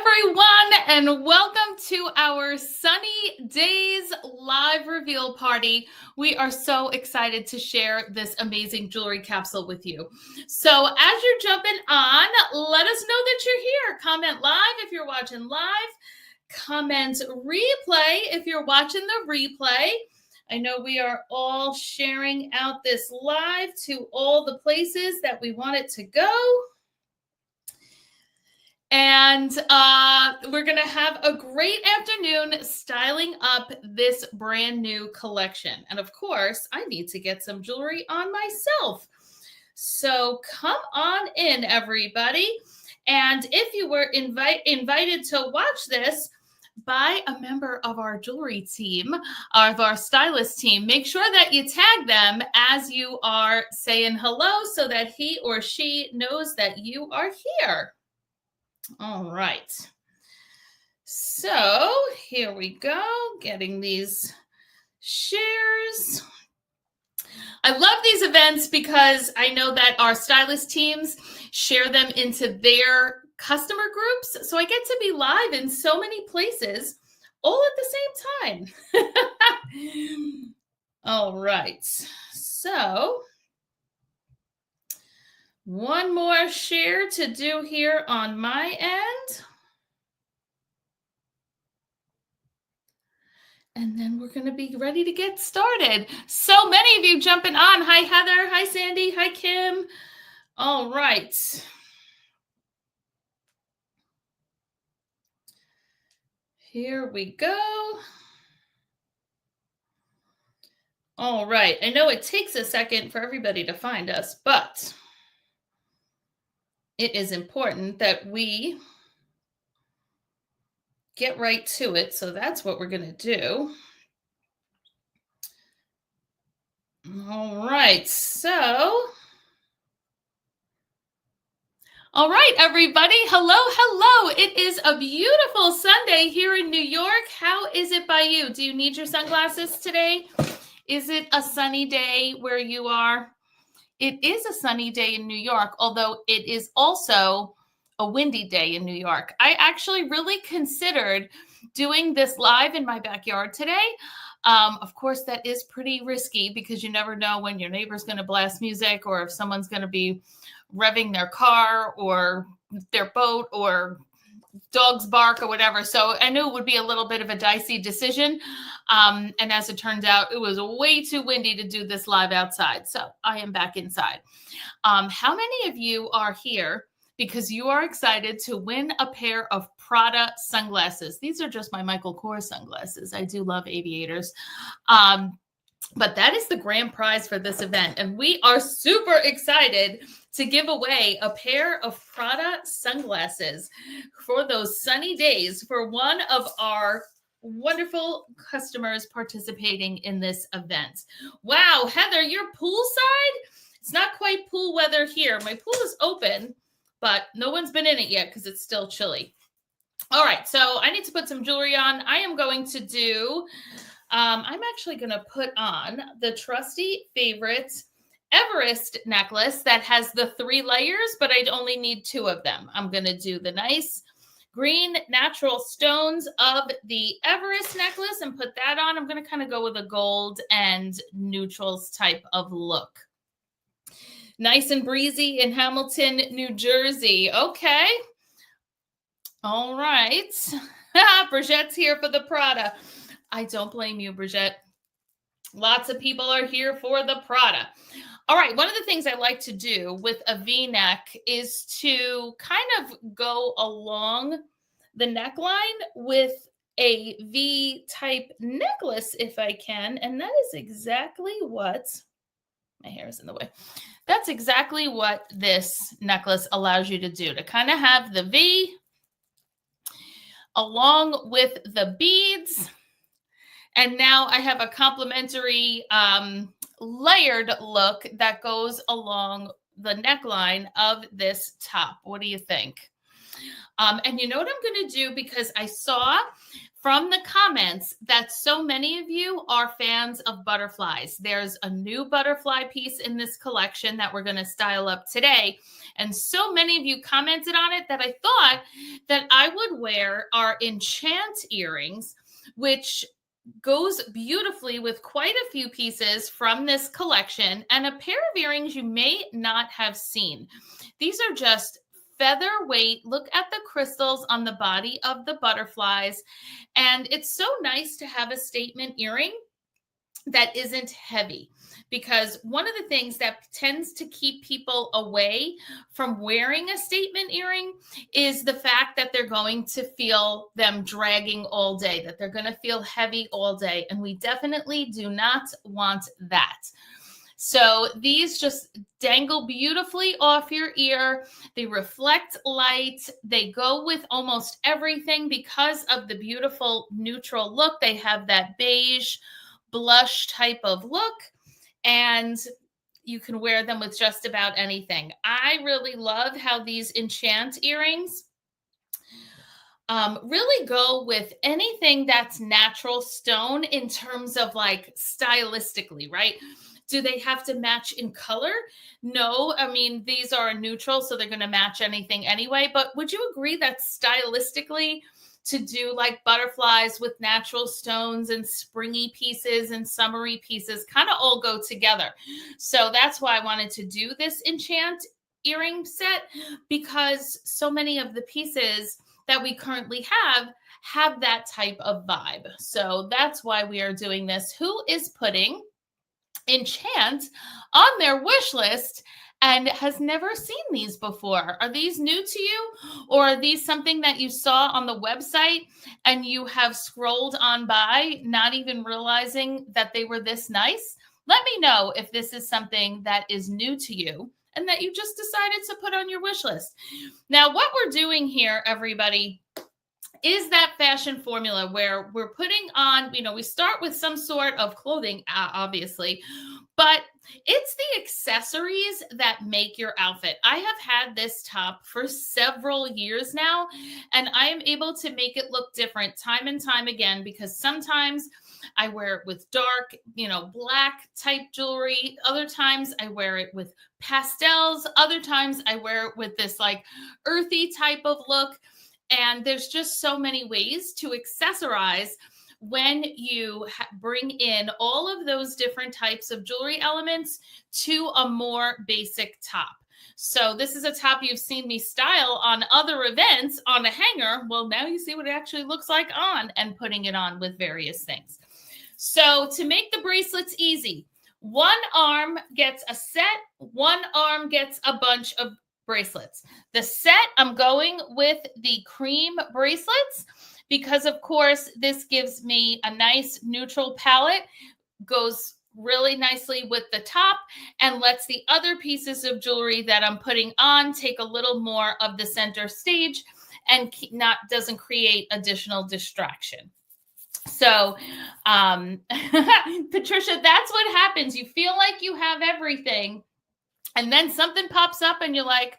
everyone, and welcome to our Sunny Days live reveal party. We are so excited to share this amazing jewelry capsule with you. So as you're jumping on, let us know that you're here. Comment live if you're watching live. Comment replay if you're watching the replay. I know we are all sharing out this live to all the places that we want it to go. And we're going to have a great afternoon styling up this brand new collection. And of course, I need to get some jewelry on myself. So come on in, everybody. And if you were invited to watch this by a member of our jewelry team, of our stylist team, make sure that you tag them as you are saying hello so that he or she knows that you are here. All right. So here we go, getting these shares. I love these events because I know that our stylist teams share them into their customer groups. So I get to be live in so many places all at the same time. All right. So one more share to do here on my end. And then we're going to be ready to get started. So many of you jumping on. Hi, Heather. Hi, Sandy. Hi, Kim. All right. Here we go. All right. I know it takes a second for everybody to find us, but it is important that we get right to it. So that's what we're going to do. All right. All right, everybody. Hello. It is a beautiful Sunday here in New York. How is it by you? Do you need your sunglasses today? Is it a sunny day where you are? It is a sunny day in New York, although it is also a windy day in New York. I actually really considered doing this live in my backyard today. Of course, that is pretty risky because you never know when your neighbor's going to blast music or if someone's going to be revving their car or their boat or dogs bark or whatever. So I knew it would be a little bit of a dicey decision. And as it turns out, it was way too windy to do this live outside. So I am back inside. How many of you are here because you are excited to win a pair of Prada sunglasses? These are just my Michael Kors sunglasses. I do love aviators. But that is the grand prize for this event. And we are super excited to give away a pair of Prada sunglasses for those sunny days for one of our wonderful customers participating in this event. Wow, Heather, you're poolside? It's not quite pool weather here. My pool is open, but no one's been in it yet because it's still chilly. All right, so I need to put some jewelry on. I am going to do... I'm actually going to put on the trusty favorite Everest necklace that has the 3 layers, but I only need 2 of them. I'm going to do the nice green natural stones of the Everest necklace and put that on. I'm going to kind of go with a gold and neutrals type of look. Nice and breezy in Hamilton, New Jersey. Okay. All right. Bridgette's here for the Prada. I don't blame you, Bridget. Lots of people are here for the Prada. All right, one of the things I like to do with a V-neck is to kind of go along the neckline with a V-type necklace if I can, and that is exactly what, my hair is in the way. That's exactly what this necklace allows you to do, to kind of have the V along with the beads. And now I have a complementary layered look that goes along the neckline of this top. What do you think? And you know what I'm going to do, because I saw from the comments that so many of you are fans of butterflies. There's a new butterfly piece in this collection that we're going to style up today. And so many of you commented on it that I thought that I would wear our enchant earrings, which goes beautifully with quite a few pieces from this collection, and a pair of earrings you may not have seen. These are just featherweight. Look at the crystals on the body of the butterflies. And it's so nice to have a statement earring that isn't heavy, because one of the things that tends to keep people away from wearing a statement earring is the fact that they're going to feel them dragging all day, that they're going to feel heavy all day. And we definitely do not want that. So these just dangle beautifully off your ear. They reflect light. They go with almost everything because of the beautiful neutral look. They have that beige blush type of look, and you can wear them with just about anything. I really love how these enchant earrings really go with anything that's natural stone in terms of like stylistically, right? Do they have to match in color? No, I mean, these are neutral, so they're going to match anything anyway. But would you agree that stylistically, to do like butterflies with natural stones and springy pieces and summery pieces kind of all go together? So that's why I wanted to do this enchant earring set, because so many of the pieces that we currently have that type of vibe. So that's why we are doing this. Who is putting enchant on their wish list and has never seen these before? Are these new to you, or are these something that you saw on the website and you have scrolled on by, not even realizing that they were this nice? Let me know if this is something that is new to you and that you just decided to put on your wish list. Now, what we're doing here, everybody, is that fashion formula where we're putting on, we start with some sort of clothing, obviously, but it's the accessories that make your outfit. I have had this top for several years now, and I am able to make it look different time and time again, because sometimes I wear it with dark, black type jewelry. Other times I wear it with pastels. Other times I wear it with this like earthy type of look. And there's just so many ways to accessorize when you bring in all of those different types of jewelry elements to a more basic top. So this is a top you've seen me style on other events on a hanger. Well, now you see what it actually looks like on, and putting it on with various things. So to make the bracelets easy, one arm gets a set, one arm gets a bunch of bracelets. The set, I'm going with the cream bracelets because, of course, this gives me a nice neutral palette, goes really nicely with the top, and lets the other pieces of jewelry that I'm putting on take a little more of the center stage and doesn't create additional distraction. So, Patricia, that's what happens. You feel like you have everything, and then something pops up and you're like,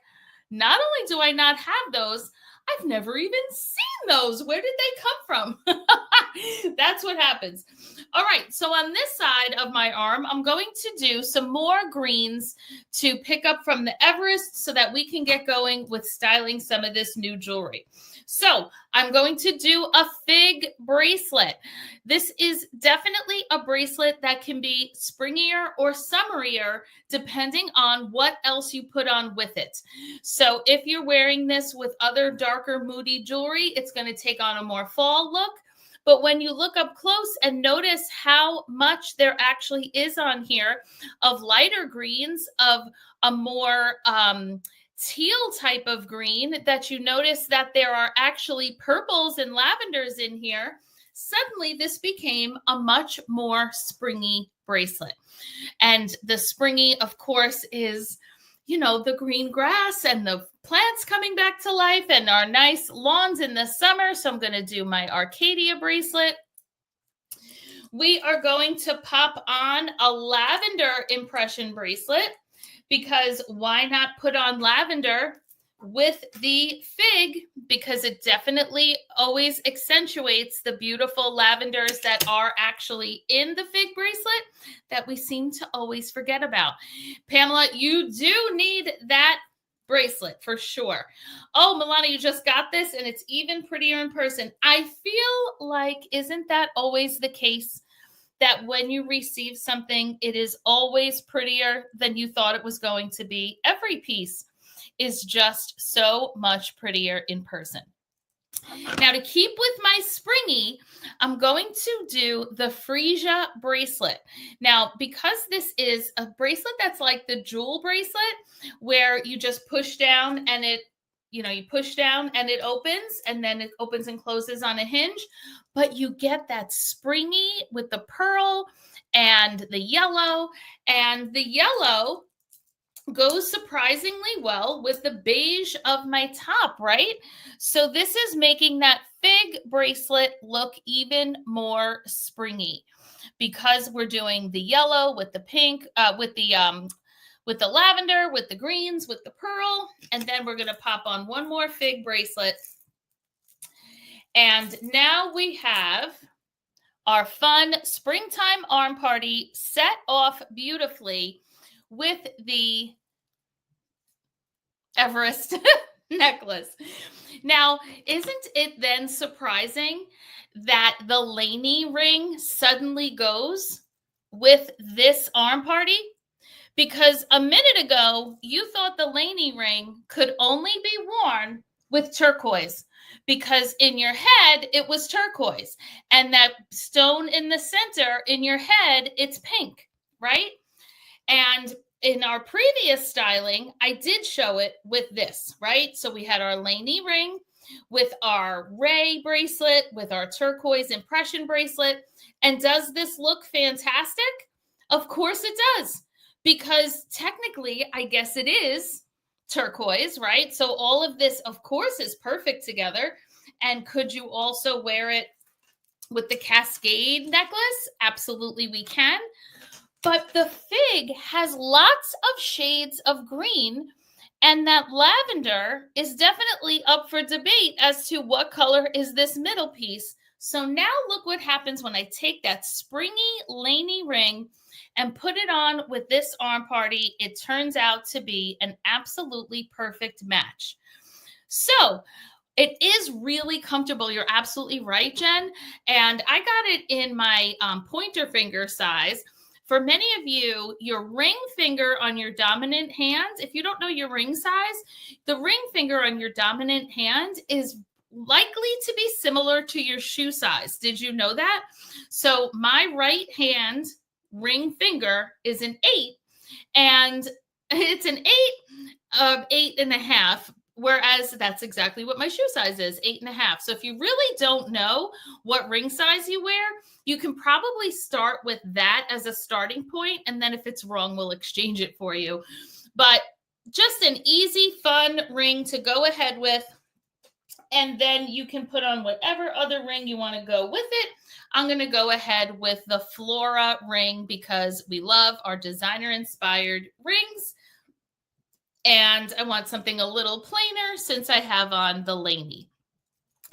not only do I not have those, I've never even seen those. Where did they come from? That's what happens. All right. So on this side of my arm, I'm going to do some more greens to pick up from the Everest so that we can get going with styling some of this new jewelry. So I'm going to do a fig bracelet. This is definitely a bracelet that can be springier or summerier depending on what else you put on with it. So if you're wearing this with other darker, moody jewelry, it's going to take on a more fall look. But when you look up close and notice how much there actually is on here of lighter greens, of a more teal type of green, that you notice that there are actually purples and lavenders in here, suddenly this became a much more springy bracelet. And the springy, of course, is, the green grass and the plants coming back to life and our nice lawns in the summer. So I'm going to do my Arcadia bracelet. We are going to pop on a lavender impression bracelet, because why not put on lavender with the fig because it definitely always accentuates the beautiful lavenders that are actually in the fig bracelet that we seem to always forget about. Pamela, you do need that bracelet for sure. Oh, Milana, you just got this and it's even prettier in person. I feel like, isn't that always the case? That when you receive something, it is always prettier than you thought it was going to be. Every piece is just so much prettier in person. Now, to keep with my springy, I'm going to do the Frisia bracelet. Now, because this is a bracelet that's like the jewel bracelet, where you just push down and it, you push down and it opens, and then it opens and closes on a hinge, but you get that springy with the pearl and the yellow, and the yellow goes surprisingly well with the beige of my top, right? So this is making that fig bracelet look even more springy because we're doing the yellow with the pink, with the lavender, with the greens, with the pearl, and then we're going to pop on one more fig bracelet. And now we have our fun springtime arm party set off beautifully with the Everest necklace. Now, isn't it then surprising that the Laney ring suddenly goes with this arm party? Because a minute ago, you thought the Laney ring could only be worn with turquoise, because in your head, it was turquoise. And that stone in the center, in your head, it's pink, right? And in our previous styling, I did show it with this, right? So we had our Laney ring with our Ray bracelet, with our turquoise impression bracelet. And does this look fantastic? Of course it does, because technically, I guess it is turquoise, right? So all of this, of course, is perfect together. And could you also wear it with the Cascade necklace? Absolutely, we can. But the fig has lots of shades of green, and that lavender is definitely up for debate as to what color is this middle piece. So now look what happens when I take that springy Laney ring and put it on with this arm party. It turns out to be an absolutely perfect match. So it is really comfortable. You're absolutely right, Jen. And I got it in my pointer finger size. For many of you, your ring finger on your dominant hand, if you don't know your ring size, the ring finger on your dominant hand is likely to be similar to your shoe size. Did you know that? So my right hand ring finger is an 8, and it's an 8.5. Whereas that's exactly what my shoe size is, 8.5. So if you really don't know what ring size you wear, you can probably start with that as a starting point. And then if it's wrong, we'll exchange it for you. But just an easy, fun ring to go ahead with. And then you can put on whatever other ring you want to go with it. I'm going to go ahead with the Flora ring because we love our designer-inspired rings. And I want something a little plainer since I have on the Laney.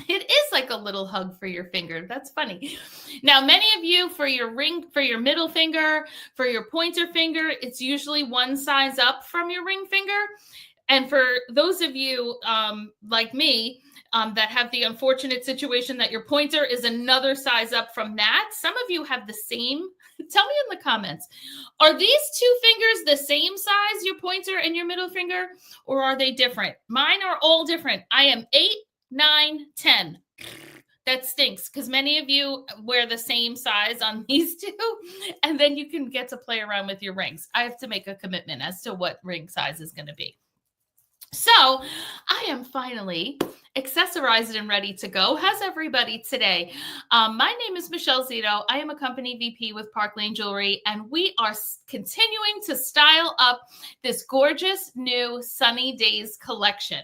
It is like a little hug for your finger. That's funny. Now, many of you, for your ring, for your middle finger, for your pointer finger, it's usually one size up from your ring finger. And for those of you like me that have the unfortunate situation that your pointer is another size up from that, some of you have the same. Tell me in the comments, are these two fingers the same size, your pointer and your middle finger, or are they different? Mine are all different. I am 8, 9, 10. That stinks because many of you wear the same size on these two, and then you can get to play around with your rings. I have to make a commitment as to what ring size is going to be. So I am finally accessorized and ready to go. How's everybody today? My name is Michelle Zito. I am a company VP with Park Lane Jewelry, and we are continuing to style up this gorgeous new Sunny Days collection.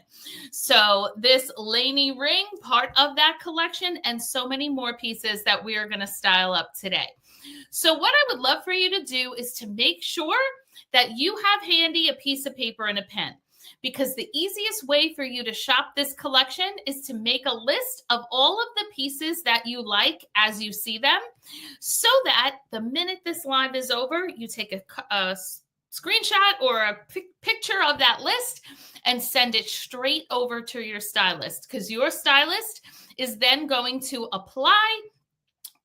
So this Laney ring, part of that collection, and so many more pieces that we are going to style up today. So what I would love for you to do is to make sure that you have handy a piece of paper and a pen. because the easiest way for you to shop this collection is to make a list of all of the pieces that you like as you see them, so that the minute this live is over, you take a screenshot or a picture of that list and send it straight over to your stylist, because your stylist is then going to apply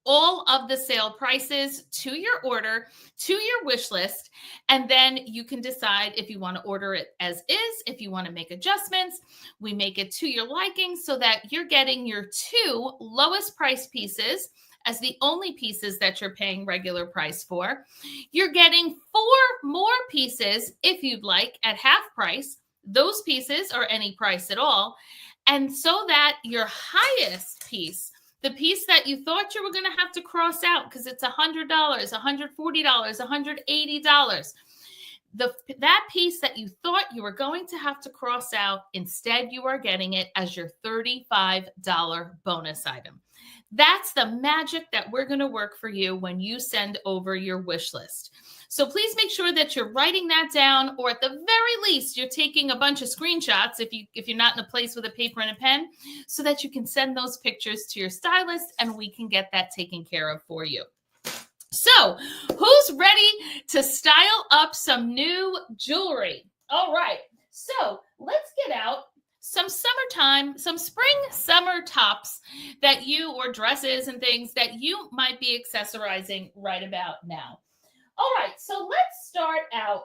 all of the sale prices to your order, to your wish list, and then you can decide if you want to order it as is, if you want to make adjustments. We make it to your liking so that you're getting your 2 lowest price pieces as the only pieces that you're paying regular price for. You're getting 4 more pieces if you'd like at half price. Those pieces are any price at all. And so that your highest piece, the piece that you thought you were going to have to cross out because it's $100, $140, $180, that piece that you thought you were going to have to cross out, instead you are getting it as your $35 bonus item. That's the magic that we're going to work for you when you send over your wish list. So please make sure that you're writing that down, or at the very least, you're taking a bunch of screenshots if you're not in a place with a paper and a pen, so that you can send those pictures to your stylist and we can get that taken care of for you. So who's ready to style up some new jewelry? All right, so let's get out some summertime, some spring summer tops that you, or dresses and things that you might be accessorizing right about now. All right, so let's start out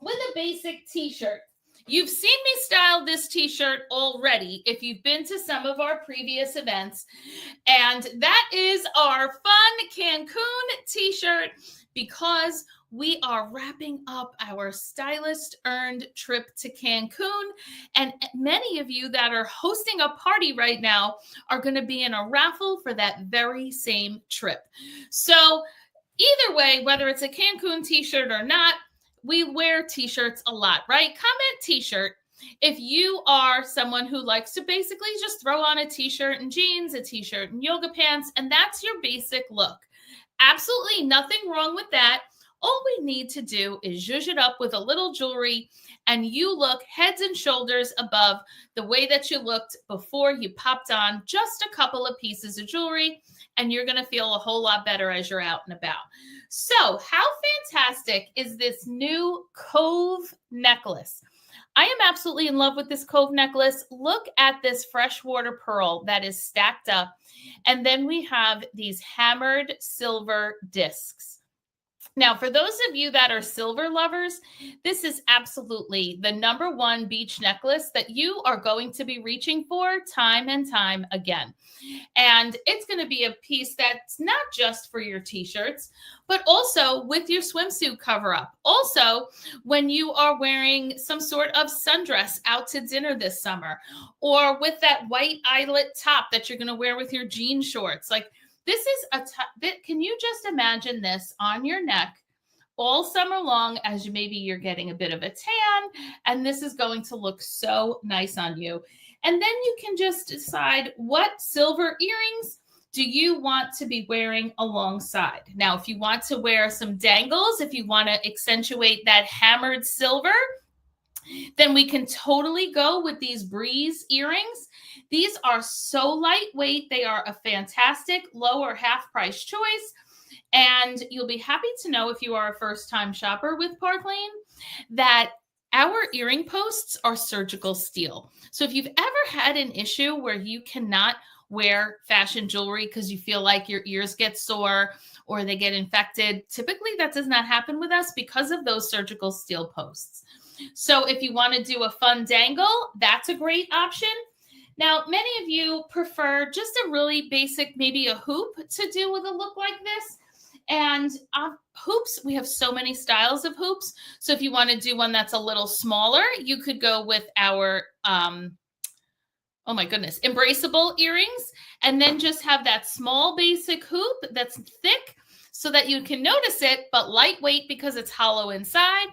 with a basic t-shirt. You've seen me style this t-shirt already if you've been to some of our previous events, and that is our fun Cancun t-shirt, because we are wrapping up our stylist-earned trip to Cancun, and many of you that are hosting a party right now are going to be in a raffle for that very same trip. So either way, whether it's a Cancun t-shirt or not, we wear t-shirts a lot, right? Comment t-shirt if you are someone who likes to basically just throw on a t-shirt and jeans, a t-shirt and yoga pants, and that's your basic look. Absolutely nothing wrong with that. All we need to do is zhuzh it up with a little jewelry, and you look heads and shoulders above the way that you looked before you popped on just a couple of pieces of jewelry, and you're going to feel a whole lot better as you're out and about. So how fantastic is this new Cove necklace? I am absolutely in love with this Cove necklace. Look at this freshwater pearl that is stacked up. And then we have these hammered silver discs. Now, for those of you that are silver lovers, this is absolutely the #1 beach necklace that you are going to be reaching for time and time again. And it's going to be a piece that's not just for your t-shirts, but also with your swimsuit cover up. Also, when you are wearing some sort of sundress out to dinner this summer, or with that white eyelet top that you're going to wear with your jean shorts. Like, this is can you just imagine this on your neck all summer long as you're getting a bit of a tan, and this is going to look so nice on you. And then you can just decide what silver earrings do you want to be wearing alongside. Now, if you want to wear some dangles, if you want to accentuate that hammered silver, then we can totally go with these breeze earrings. These are so lightweight. They are a fantastic low or half price choice. And you'll be happy to know, if you are a first-time shopper with Park Lane, that our earring posts are surgical steel. So if you've ever had an issue where you cannot wear fashion jewelry because you feel like your ears get sore or they get infected, typically that does not happen with us because of those surgical steel posts. So if you want to do a fun dangle, that's a great option. Now, many of you prefer just a really basic, maybe a hoop to do with a look like this. And hoops, we have so many styles of hoops. So if you want to do one that's a little smaller, you could go with our, oh my goodness, embraceable earrings, and then just have that small basic hoop that's thick so that you can notice it, but lightweight because it's hollow inside.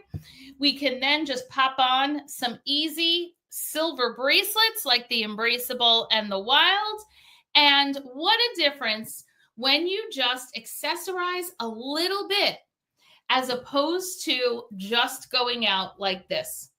We can then just pop on some easy silver bracelets like the embraceable and the wild. And what a difference when you just accessorize a little bit as opposed to just going out like this.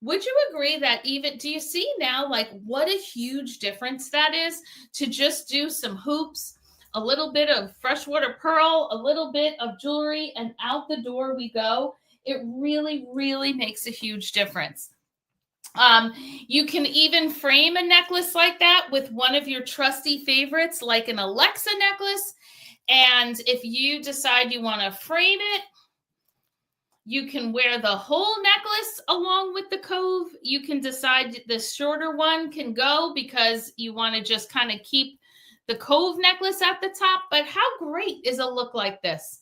Would you agree that even, do you see now, like what a huge difference that is to just do some hoops, a little bit of freshwater pearl, a little bit of jewelry, and out the door we go? It really, really makes a huge difference. You can even frame a necklace like that with one of your trusty favorites, like an Alexa necklace. And if you decide you want to frame it, you can wear the whole necklace along with the cove. You can decide the shorter one can go because you want to just kind of keep the cove necklace at the top. But how great is a look like this?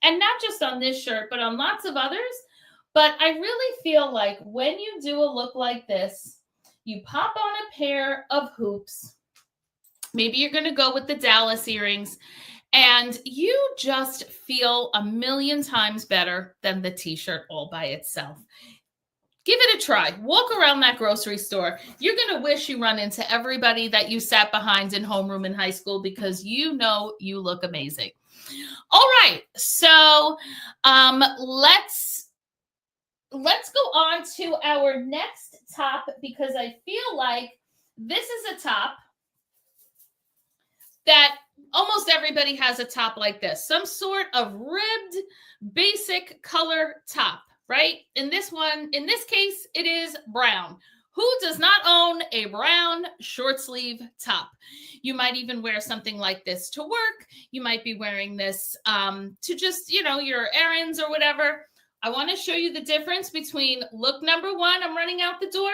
And not just on this shirt, but on lots of others. But I really feel like when you do a look like this, you pop on a pair of hoops. Maybe you're going to go with the Dallas earrings, and you just feel a million times better than the t-shirt all by itself. Give it a try. Walk around that grocery store. You're going to wish you run into everybody that you sat behind in homeroom in high school because you know you look amazing. All right, so let's go on to our next top because I feel like this is a top that almost everybody has a top like this, some sort of ribbed basic color top, right? In this case, it is brown. Who does not own a brown short sleeve top? You might even wear something like this to work. You might be wearing this to just, your errands or whatever. I want to show you the difference between look number 1, I'm running out the door,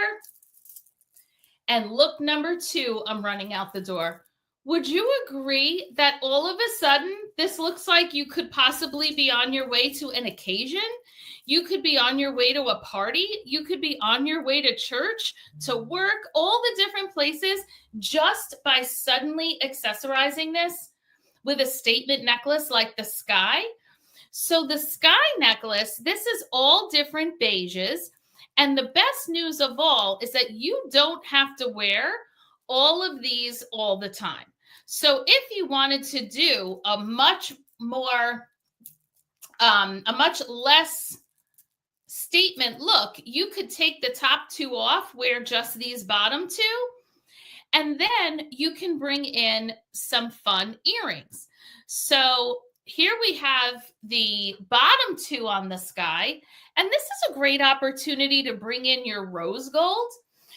and look number 2, I'm running out the door. Would you agree that all of a sudden this looks like you could possibly be on your way to an occasion? You could be on your way to a party. You could be on your way to church, to work, all the different places just by suddenly accessorizing this with a statement necklace like the sky. So the sky necklace, this is all different beiges. And the best news of all is that you don't have to wear all of these all the time. So if you wanted to do a much less statement look, you could take the top 2 off, wear just these bottom 2, and then you can bring in some fun earrings. So here we have the bottom 2 on the sky, and this is a great opportunity to bring in your rose gold.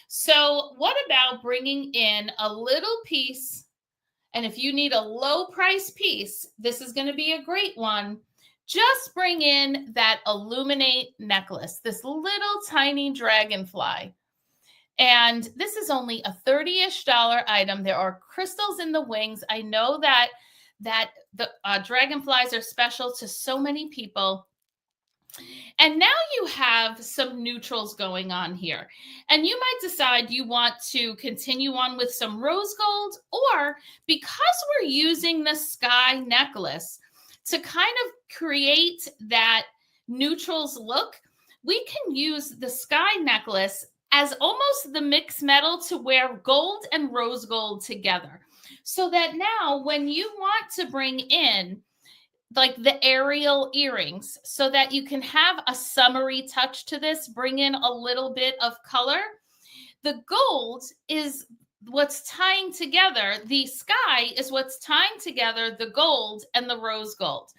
So what about bringing in a little piece? And if you need a low price piece, this is going to be a great one. Just bring in that illuminate necklace, this little tiny dragonfly. And this is only a $30-ish item. There are crystals in the wings. I know that the dragonflies are special to so many people. And now you have some neutrals going on here. And you might decide you want to continue on with some rose gold, or because we're using the sky necklace to kind of create that neutrals look, we can use the sky necklace as almost the mixed metal to wear gold and rose gold together. So that now when you want to bring in like the Ariel earrings so that you can have a summery touch to this, bring in a little bit of color. The gold is what's tying together, the sky is what's tying together the gold and the rose gold.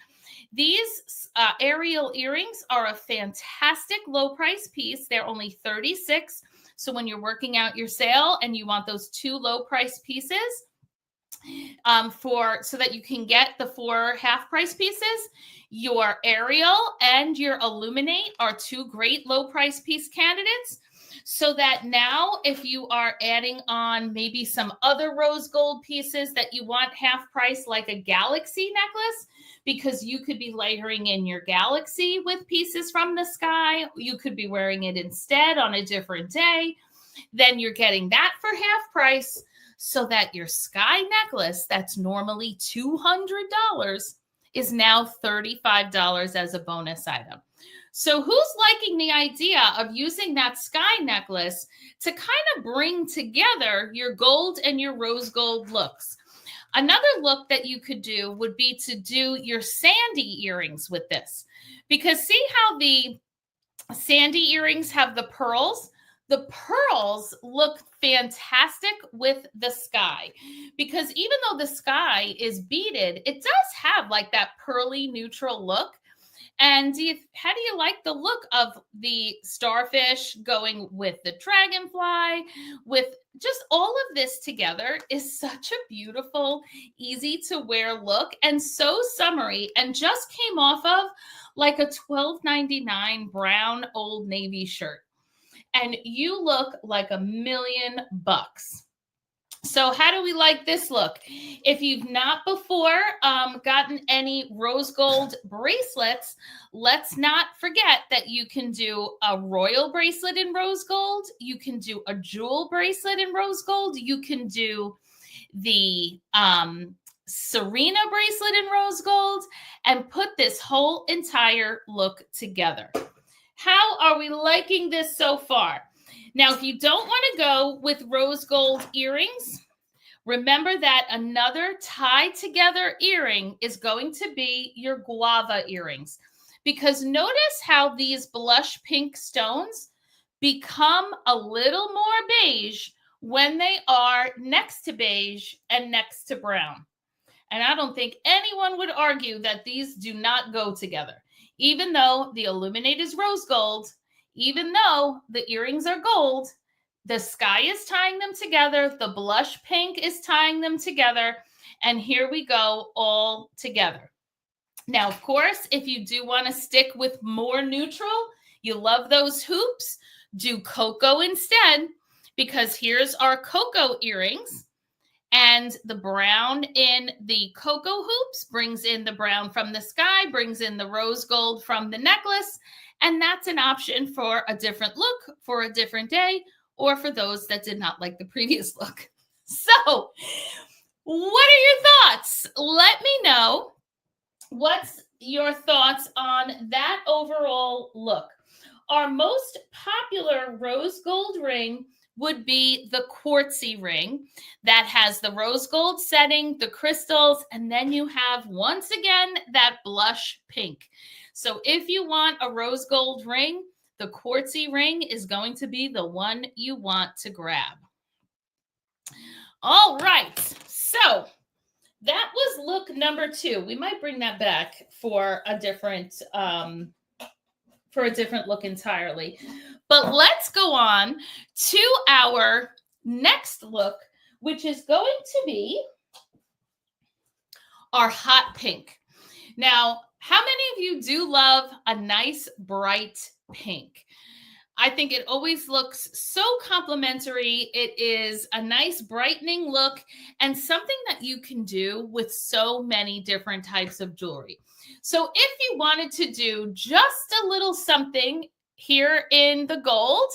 These Ariel earrings are a fantastic low price piece. They're only $36. So when you're working out your sale and you want those 2 low price pieces, so that you can get the 4 half price pieces, your Ariel and your Illuminate are 2 great low price piece candidates. So that now if you are adding on maybe some other rose gold pieces that you want half price, like a galaxy necklace, because you could be layering in your galaxy with pieces from the sky, you could be wearing it instead on a different day, then you're getting that for half price. So that your sky necklace that's normally $200 is now $35 as a bonus item. So who's liking the idea of using that sky necklace to kind of bring together your gold and your rose gold looks? Another look that you could do would be to do your sandy earrings with this. Because see how the sandy earrings have the pearls? The pearls look fantastic with the sky because even though the sky is beaded, it does have like that pearly neutral look. And how do you like the look of the starfish going with the dragonfly? With just all of this together is such a beautiful, easy to wear look and so summery, and just came off of like a $12.99 brown Old Navy shirt. And you look like $1,000,000. So how do we like this look? If you've not before gotten any rose gold bracelets, let's not forget that you can do a royal bracelet in rose gold. You can do a jewel bracelet in rose gold. You can do the Serena bracelet in rose gold and put this whole entire look together. How are we liking this so far? Now, if you don't want to go with rose gold earrings, remember that another tied together earring is going to be your guava earrings. Because notice how these blush pink stones become a little more beige when they are next to beige and next to brown. And I don't think anyone would argue that these do not go together. Even though the illuminate is rose gold, even though the earrings are gold, the sky is tying them together. The blush pink is tying them together. And here we go all together. Now, of course, if you do want to stick with more neutral, you love those hoops, do cocoa instead, because here's our cocoa earrings. And the brown in the cocoa hoops brings in the brown from the sky, brings in the rose gold from the necklace. And that's an option for a different look, for a different day, or for those that did not like the previous look. So, what are your thoughts? Let me know. What's your thoughts on that overall look? Our most popular rose gold ring would be the quartzy ring that has the rose gold setting, the crystals, and then you have, once again, that blush pink. So if you want a rose gold ring, the quartzy ring is going to be the one you want to grab. All right, so that was look number 2. We might bring that back for a different look entirely. But let's go on to our next look, which is going to be our hot pink. Now, how many of you do love a nice bright pink? I think it always looks so complimentary. It is a nice brightening look and something that you can do with so many different types of jewelry. So if you wanted to do just a little something here in the gold,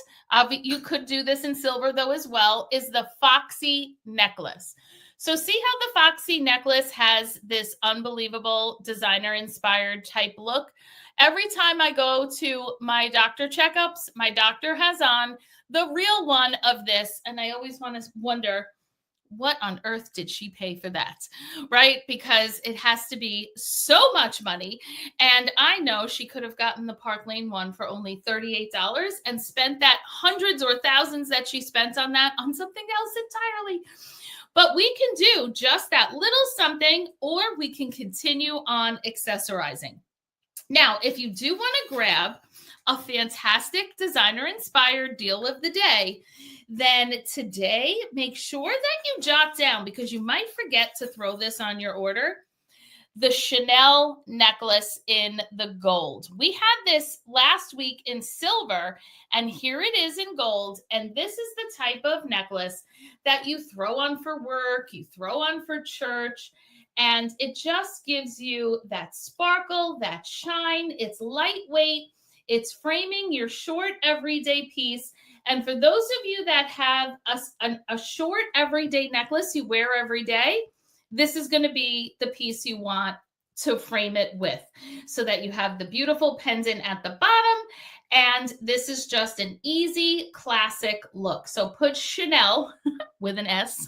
you could do this in silver though as well, is the Foxy necklace. So see how the Foxy necklace has this unbelievable designer inspired type look? Every time I go to my doctor checkups, my doctor has on the real one of this. And I always want to wonder, what on earth did she pay for that? Right? Because it has to be so much money. And I know she could have gotten the Park Lane one for only $38 and spent that hundreds or thousands that she spent on that on something else entirely. But we can do just that little something, or we can continue on accessorizing. Now, if you do want to grab a fantastic designer-inspired deal of the day, then today, make sure that you jot down, because you might forget to throw this on your order, the Chanel necklace in the gold. We had this last week in silver, and here it is in gold. And this is the type of necklace that you throw on for work, you throw on for church, and it just gives you that sparkle, that shine. It's lightweight. It's framing your short everyday piece. And for those of you that have a short everyday necklace you wear every day, this is going to be the piece you want to frame it with, so that you have the beautiful pendant at the bottom. And this is just an easy, classic look. So put Chanel with an S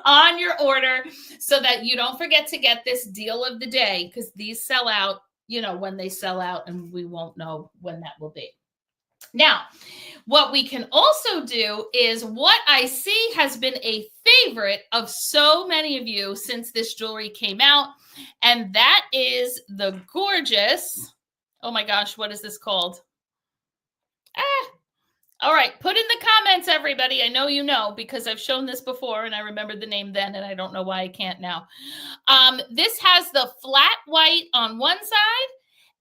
on your order so that you don't forget to get this deal of the day, because these sell out, when they sell out, and we won't know when that will be. Now, what we can also do is what I see has been a favorite of so many of you since this jewelry came out, and that is the gorgeous, oh my gosh, what is this called? All right, put in the comments, everybody. I know you know because I've shown this before and I remembered the name then and I don't know why I can't now. This has the flat white on one side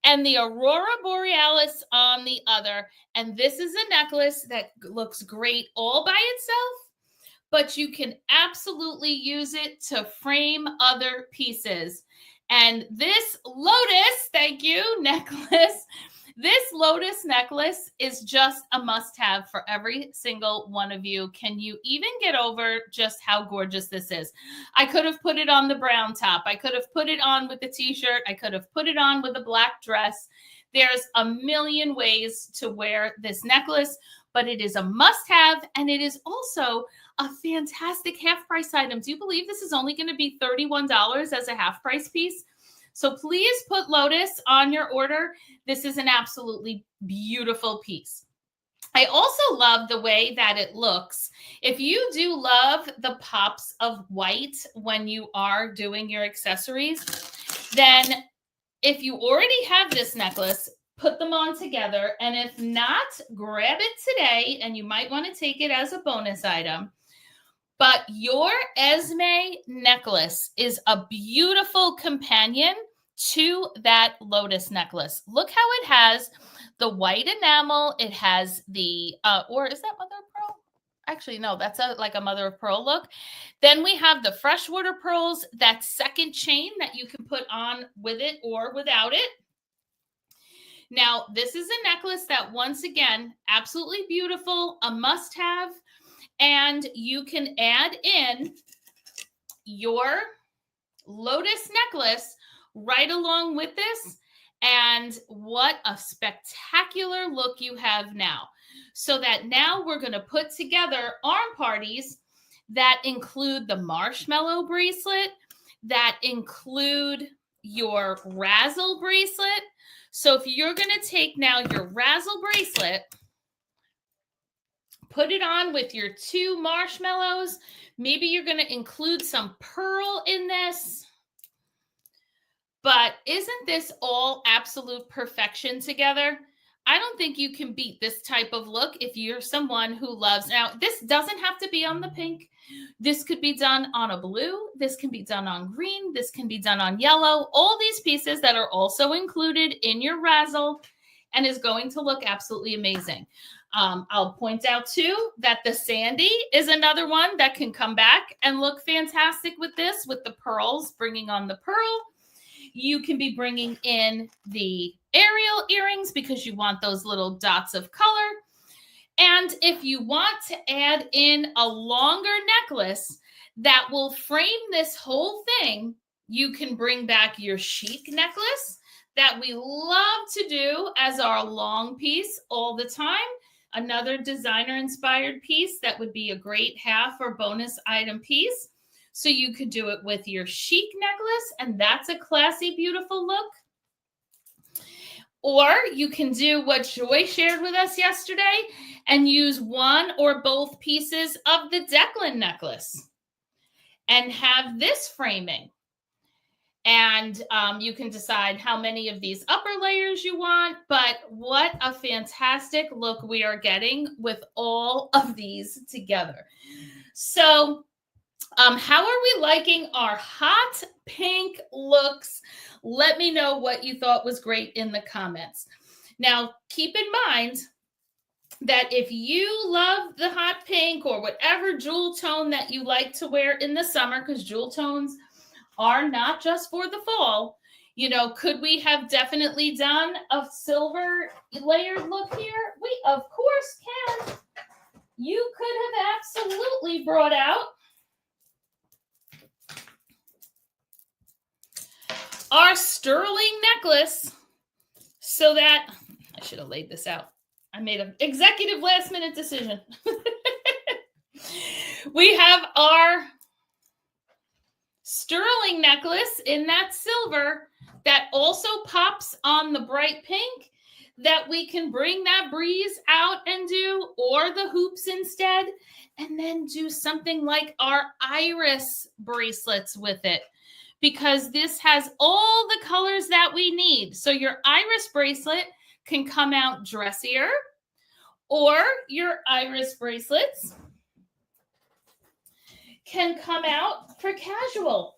and the Aurora Borealis on the other. And this is a necklace that looks great all by itself, but you can absolutely use it to frame other pieces. And this lotus, thank you, necklace, this lotus necklace is just a must-have for every single one of you. Can you even get over just how gorgeous this is? I could have put it on the brown top. I could have put it on with the t-shirt. I could have put it on with a black dress. There's a million ways to wear this necklace, but it is a must-have, and it is also a fantastic half-price item. Do you believe this is only going to be $31 as a half-price piece? So please put Lotus on your order. This is an absolutely beautiful piece. I also love the way that it looks. If you do love the pops of white when you are doing your accessories, then if you already have this necklace, put them on together. And if not, grab it today, and you might want to take it as a bonus item. But your Esme necklace is a beautiful companion to that lotus necklace. Look how it has the white enamel. It has the, or is that mother of pearl? Actually, no, that's like a mother of pearl look. Then we have the freshwater pearls, that second chain that you can put on with it or without it. Now, this is a necklace that, once again, absolutely beautiful, a must-have. And you can add in your lotus necklace right along with this. And what a spectacular look you have now. So that now we're going to put together arm parties that include the marshmallow bracelet, that include your razzle bracelet. So if you're going to take now your razzle bracelet, put it on with your two marshmallows. Maybe you're going to include some pearl in this. But isn't this all absolute perfection together? I don't think you can beat this type of look if you're someone who loves. Now, this doesn't have to be on the pink. This could be done on a blue. This can be done on green. This can be done on yellow. All these pieces that are also included in your razzle, and is going to look absolutely amazing. I'll point out too that the Sandy is another one that can come back and look fantastic with this, with the pearls, bringing on the pearl. You can be bringing in the Ariel earrings because you want those little dots of color. And if you want to add in a longer necklace that will frame this whole thing, you can bring back your chic necklace that we love to do as our long piece all the time. Another designer-inspired piece that would be a great half or bonus item piece. So you could do it with your chic necklace, and that's a classy, beautiful look. Or you can do what Joy shared with us yesterday and use one or both pieces of the Declan necklace and have this framing. And you can decide how many of these upper layers you want, but what a fantastic look we are getting with all of these together. So how are we liking our hot pink looks? Let me know what you thought was great in the comments. Now, keep in mind that if you love the hot pink or whatever jewel tone that you like to wear in the summer, because jewel tones are not just for the fall, you know, could we have definitely done a silver layered look here? We, of course, can. You could have absolutely brought out our sterling necklace so that, I should have laid this out. I made an executive last minute decision. We have our sterling necklace in that silver that also pops on the bright pink. that we can bring that breeze out and do, or the hoops instead, and then do something like our iris bracelets with it, because this has all the colors that we need. So your iris bracelet can come out dressier, or your iris bracelets can come out for casual,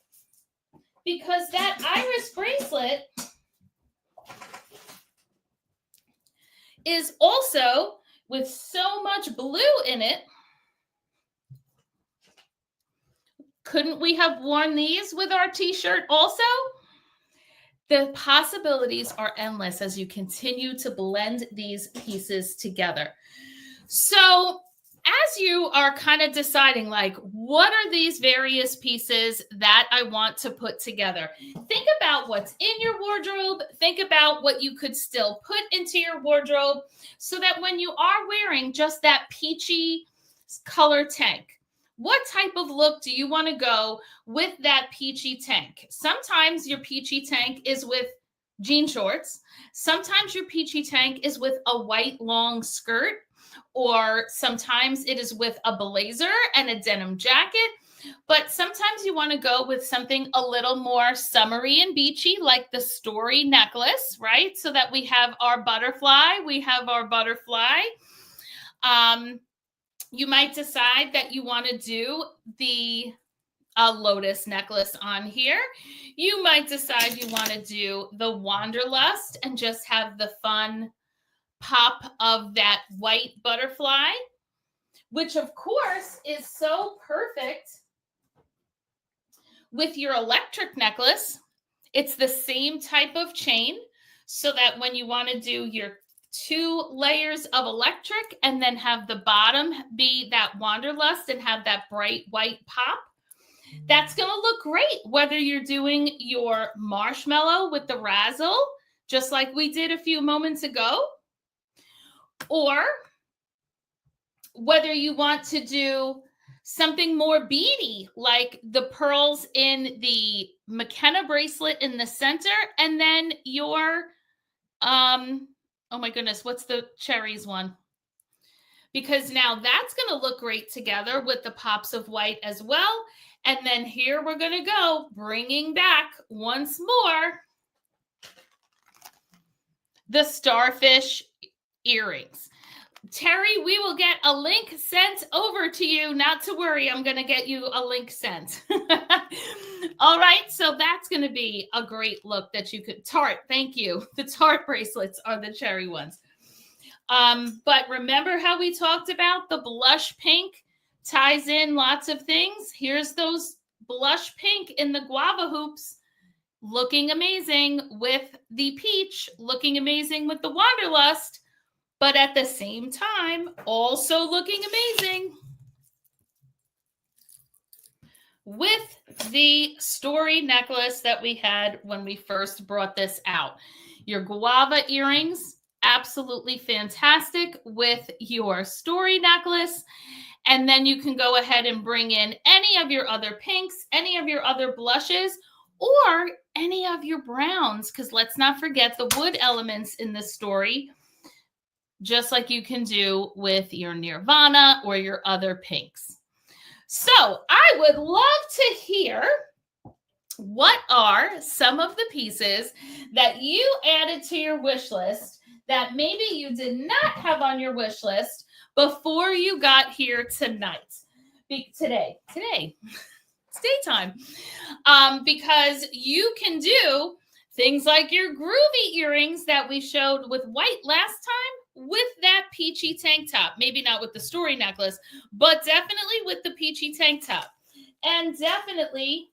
because that iris bracelet is also with so much blue in it. Couldn't we have worn these with our t-shirt also? The possibilities are endless as you continue to blend these pieces together. So as you are kind of deciding, like, what are these various pieces that I want to put together? Think about what's in your wardrobe. Think about what you could still put into your wardrobe so that when you are wearing just that peachy color tank, what type of look do you want to go with that peachy tank? Sometimes your peachy tank is with jean shorts. Sometimes your peachy tank is with a white long skirt, or sometimes it is with a blazer and a denim jacket. But sometimes you want to go with something a little more summery and beachy, like the story necklace, right? So that we have our butterfly. You might decide that you want to do the lotus necklace on here. You might decide you want to do the wanderlust and just have the fun pop of that white butterfly, which of course is so perfect with your electric necklace. It's the same type of chain, so that when you want to do your 2 layers of electric and then have the bottom be that wanderlust and have that bright white pop, that's going to look great whether you're doing your marshmallow with the razzle, just like we did a few moments ago, or whether you want to do something more beady, like the pearls in the McKenna bracelet in the center, and then your, oh my goodness, what's the cherries one? Because now that's going to look great together with the pops of white as well. And then here we're going to go, bringing back once more the starfish earrings. Terry, we will get a link sent over to you. Not to worry, I'm going to get you a link sent. All right, so that's going to be a great look that you could, tart, thank you. The tart bracelets are the cherry ones. But remember how we talked about the blush pink ties in lots of things? Here's those blush pink in the guava hoops, looking amazing with the peach, looking amazing with the wanderlust, but at the same time, also looking amazing with the story necklace that we had when we first brought this out. Your guava earrings, absolutely fantastic with your story necklace. And then you can go ahead and bring in any of your other pinks, any of your other blushes, or any of your browns, because let's not forget the wood elements in this story, just like you can do with your Nirvana or your other pinks. So I would love to hear what are some of the pieces that you added to your wish list that maybe you did not have on your wish list before you got here tonight. Today. It's daytime. Because you can do things like your groovy earrings that we showed with white last time with that peachy tank top. Maybe not with the story necklace, but definitely with the peachy tank top. And definitely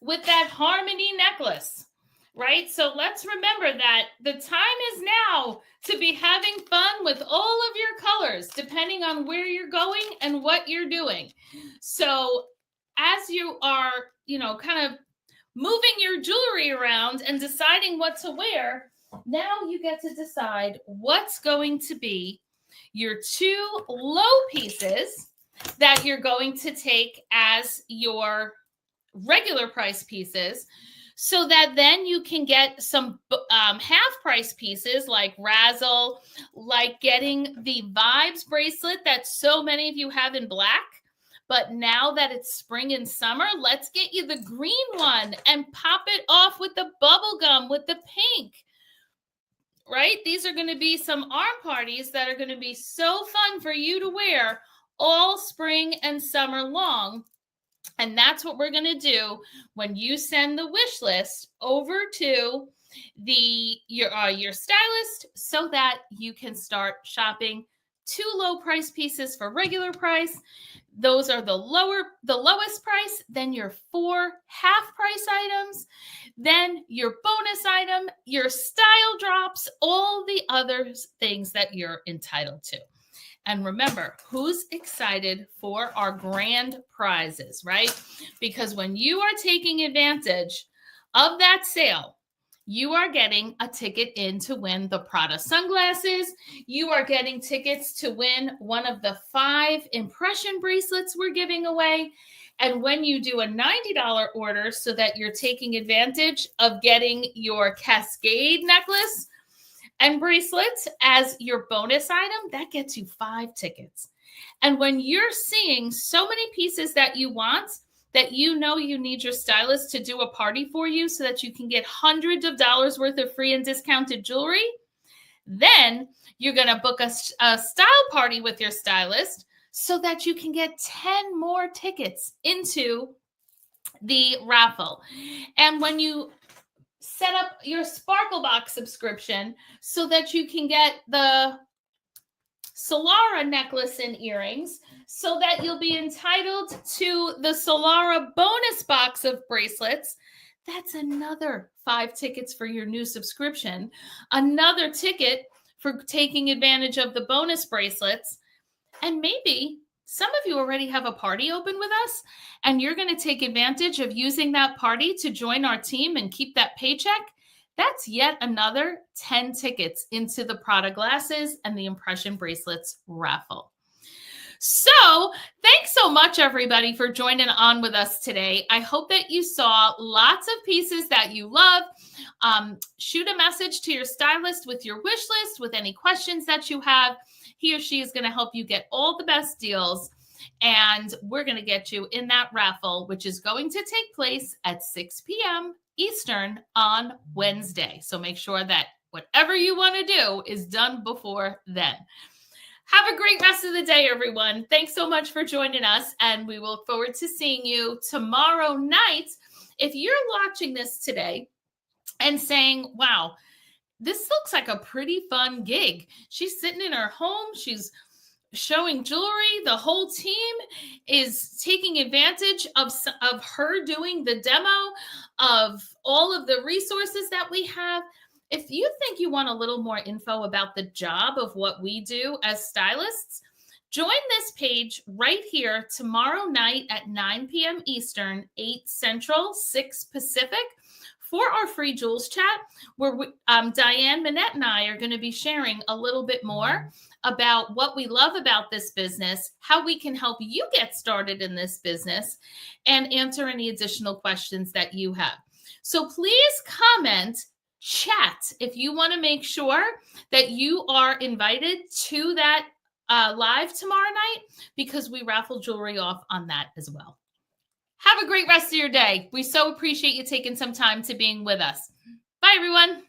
with that harmony necklace, right? So let's remember that the time is now to be having fun with all of your colors, depending on where you're going and what you're doing. So as you are, kind of moving your jewelry around and deciding what to wear, now you get to decide what's going to be your 2 low pieces that you're going to take as your regular price pieces, so that then you can get some half price pieces like Razzle, like getting the Vibes bracelet that so many of you have in black. But now that it's spring and summer, let's get you the green one and pop it off with the bubble gum with the pink. Right? These are going to be some arm parties that are going to be so fun for you to wear all spring and summer long. And that's what we're going to do when you send the wish list over to your stylist so that you can start shopping 2 low price pieces for regular price. Those are the lowest price, then your 4 half price items, then your bonus item, your style drops, all the other things that you're entitled to. And remember, who's excited for our grand prizes, right? Because when you are taking advantage of that sale, you are getting a ticket in to win the Prada sunglasses. You are getting tickets to win one of the 5 impression bracelets we're giving away. And when you do a $90 order so that you're taking advantage of getting your Cascade necklace and bracelet as your bonus item, that gets you 5 tickets. And when you're seeing so many pieces that you want, that you know you need your stylist to do a party for you so that you can get hundreds of dollars worth of free and discounted jewelry, then you're going to book a style party with your stylist so that you can get 10 more tickets into the raffle. And when you set up your Sparkle Box subscription so that you can get the Solara necklace and earrings, so that you'll be entitled to the Solara bonus box of bracelets. That's another 5 tickets for your new subscription, another ticket for taking advantage of the bonus bracelets, and maybe some of you already have a party open with us, and you're going to take advantage of using that party to join our team and keep that paycheck. That's yet another 10 tickets into the Prada glasses and the impression bracelets raffle. So thanks so much, everybody, for joining on with us today. I hope that you saw lots of pieces that you love. Shoot a message to your stylist with your wish list, with any questions that you have. He or she is going to help you get all the best deals. And we're going to get you in that raffle, which is going to take place at 6 p.m. Eastern on Wednesday. So make sure that whatever you want to do is done before then. Have a great rest of the day, everyone. Thanks so much for joining us, and we look forward to seeing you tomorrow night. If you're watching this today and saying, wow, this looks like a pretty fun gig. She's sitting in her home. She's showing jewelry. The whole team is taking advantage of her doing the demo of all of the resources that we have. If you think you want a little more info about the job of what we do as stylists, join this page right here tomorrow night at 9 p.m. Eastern, 8 Central, 6 Pacific for our free Jewels chat, where Diane Minette and I are going to be sharing a little bit more about what we love about this business, how we can help you get started in this business, and answer any additional questions that you have. So please comment, chat, if you want to make sure that you are invited to that live tomorrow night, because we raffle jewelry off on that as well. Have a great rest of your day. We so appreciate you taking some time to being with us. Bye, everyone.